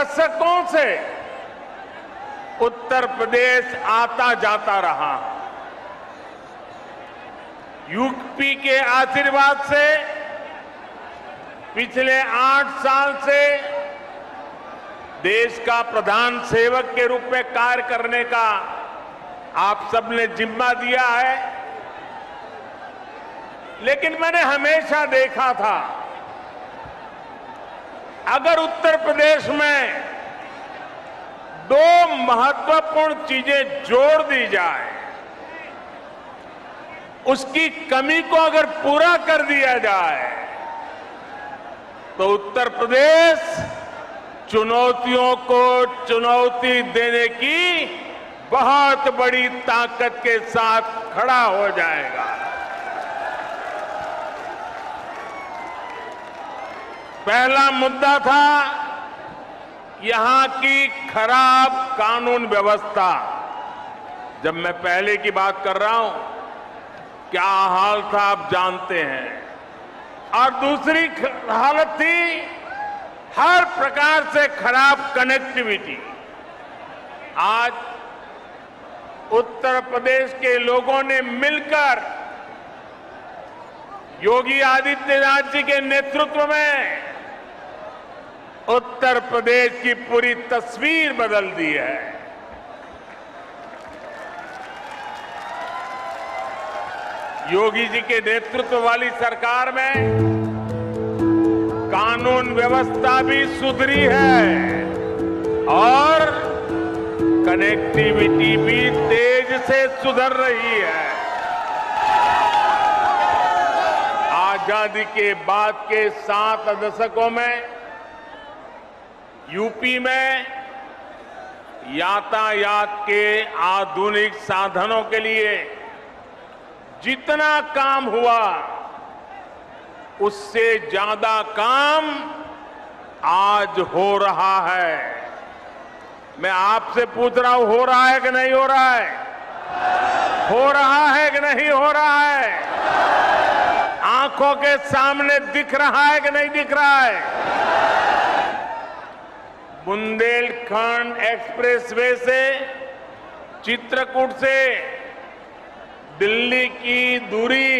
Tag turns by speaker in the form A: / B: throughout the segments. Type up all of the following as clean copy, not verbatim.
A: दशकों से उत्तर प्रदेश आता जाता रहा। यूपी के आशीर्वाद से पिछले 8 साल से देश का प्रधान सेवक के रूप में कार्य करने का आप सबने जिम्मा दिया है। लेकिन मैंने हमेशा देखा था, अगर उत्तर प्रदेश में 2 महत्वपूर्ण चीजें जोड़ दी जाए, उसकी कमी को अगर पूरा कर दिया जाए, तो उत्तर प्रदेश चुनौतियों को चुनौती देने की बहुत बड़ी ताकत के साथ खड़ा हो जाएगा। पहला मुद्दा था यहां की खराब कानून व्यवस्था। जब मैं पहले की बात कर रहा हूं, क्या हाल था आप जानते हैं। और दूसरी हालत थी हर प्रकार से खराब कनेक्टिविटी। आज उत्तर प्रदेश के लोगों ने मिलकर योगी आदित्यनाथ जी के नेतृत्व में उत्तर प्रदेश की पूरी तस्वीर बदल दी है। योगी जी के नेतृत्व वाली सरकार में कानून व्यवस्था भी सुधरी है और कनेक्टिविटी भी तेज से सुधर रही है। आजादी के बाद के 7 दशकों में यूपी में यातायात के आधुनिक साधनों के लिए जितना काम हुआ, उससे ज्यादा काम आज हो रहा है। मैं आपसे पूछ रहा हूं, हो रहा है कि नहीं हो रहा है? हो रहा है कि नहीं हो रहा है? आंखों के सामने दिख रहा है कि नहीं दिख रहा है? बुंदेलखंड एक्सप्रेसवे से चित्रकूट से दिल्ली की दूरी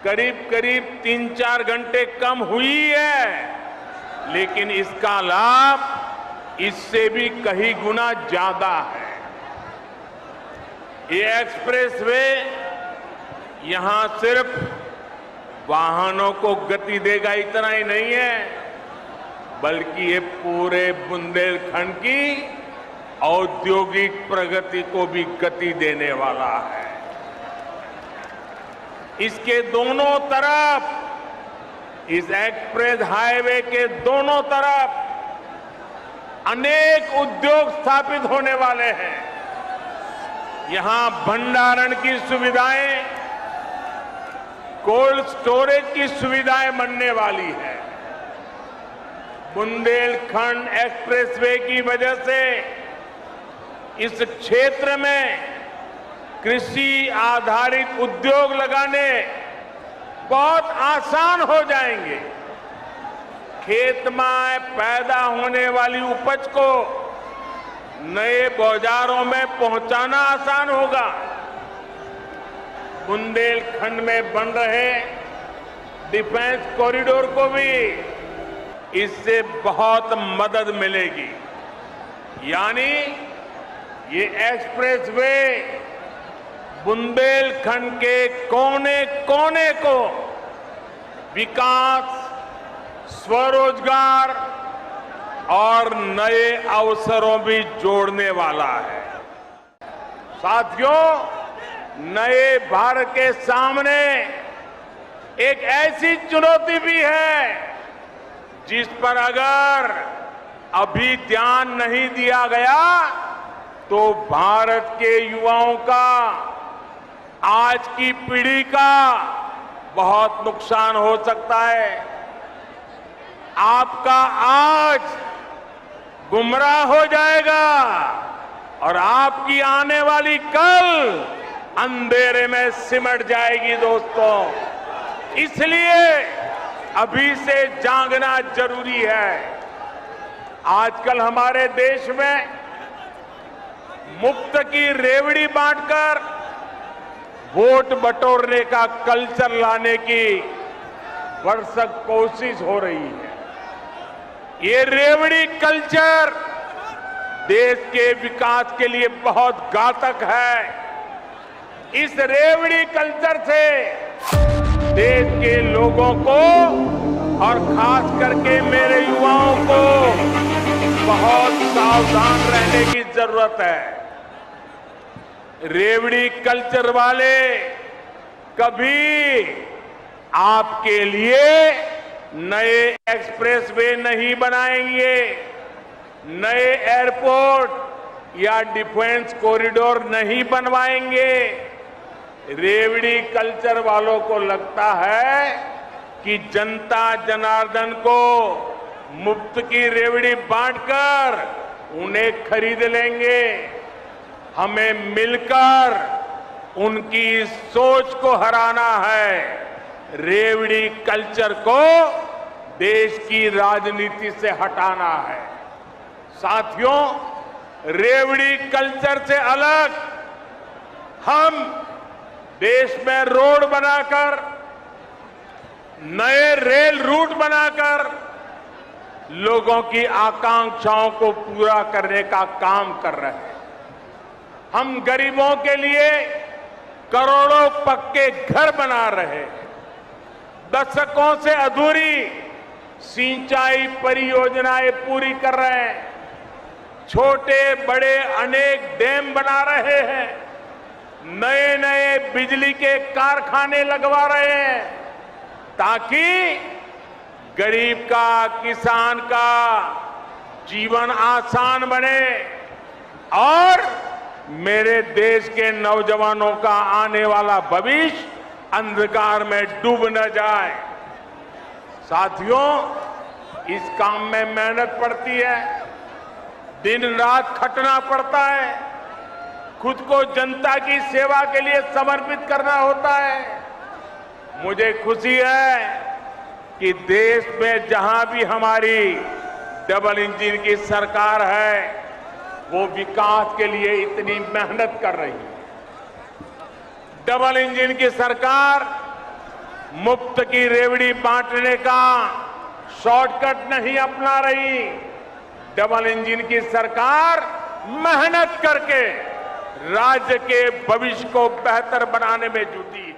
A: करीब करीब 3-4 घंटे कम हुई है, लेकिन इसका लाभ इससे भी कई गुना ज्यादा है। ये एक्सप्रेसवे यहां सिर्फ वाहनों को गति देगा इतना ही नहीं है, बल्कि ये पूरे बुंदेलखंड की औद्योगिक प्रगति को भी गति देने वाला है। इसके दोनों तरफ, इस एक्सप्रेस हाईवे के दोनों तरफ अनेक उद्योग स्थापित होने वाले हैं। यहां भंडारण की सुविधाएं, कोल्ड स्टोरेज की सुविधाएं बनने वाली है। बुंदेलखंड एक्सप्रेसवे की वजह से इस क्षेत्र में कृषि आधारित उद्योग लगाने बहुत आसान हो जाएंगे। खेत में पैदा होने वाली उपज को नए बाजारों में पहुंचाना आसान होगा। बुंदेलखंड में बन रहे डिफेंस कॉरिडोर को भी इससे बहुत मदद मिलेगी। यानी ये एक्सप्रेसवे बुंदेलखंड के कोने कोने को विकास, स्वरोजगार और नए अवसरों भी जोड़ने वाला है। साथियों, नए भारत के सामने एक ऐसी चुनौती भी है जिस पर अगर अभी ध्यान नहीं दिया गया तो भारत के युवाओं का, आज की पीढ़ी का बहुत नुकसान हो सकता है। आपका आज गुमराह हो जाएगा और आपकी आने वाली कल अंधेरे में सिमट जाएगी। दोस्तों, इसलिए अभी से जागना जरूरी है। आजकल हमारे देश में मुफ्त की रेवड़ी बांटकर वोट बटोरने का कल्चर लाने की भरसक कोशिश हो रही है। ये रेवड़ी कल्चर देश के विकास के लिए बहुत घातक है। इस रेवड़ी कल्चर से देश के लोगों को और खास करके मेरे युवाओं को बहुत सावधान रहने की जरूरत है। रेवड़ी कल्चर वाले कभी आपके लिए नए एक्सप्रेसवे नहीं बनाएंगे, नए एयरपोर्ट या डिफेंस कॉरिडोर नहीं बनवाएंगे। रेवड़ी कल्चर वालों को लगता है कि जनता जनार्दन को मुफ्त की रेवड़ी बांटकर उन्हें खरीद लेंगे। हमें मिलकर उनकी सोच को हराना है। रेवड़ी कल्चर को देश की राजनीति से हटाना है। साथियों, रेवड़ी कल्चर से अलग हम देश में रोड बनाकर, नए रेल रूट बनाकर लोगों की आकांक्षाओं को पूरा करने का काम कर रहे हैं। हम गरीबों के लिए करोड़ों पक्के घर बना रहे हैं। दशकों से अधूरी सिंचाई परियोजनाएं पूरी कर रहे हैं। छोटे बड़े अनेक डैम बना रहे हैं। नए नए बिजली के कारखाने लगवा रहे हैं ताकि गरीब का, किसान का जीवन आसान बने और मेरे देश के नौजवानों का आने वाला भविष्य अंधकार में डूब न जाए। साथियों, इस काम में मेहनत पड़ती है, दिन रात खटना पड़ता है, खुद को जनता की सेवा के लिए समर्पित करना होता है। मुझे खुशी है कि देश में जहां भी हमारी डबल इंजन की सरकार है, वो विकास के लिए इतनी मेहनत कर रही है। डबल इंजन की सरकार मुफ्त की रेवड़ी बांटने का शॉर्टकट नहीं अपना रही। डबल इंजन की सरकार मेहनत करके राज्य के भविष्य को बेहतर बनाने में जुटी है।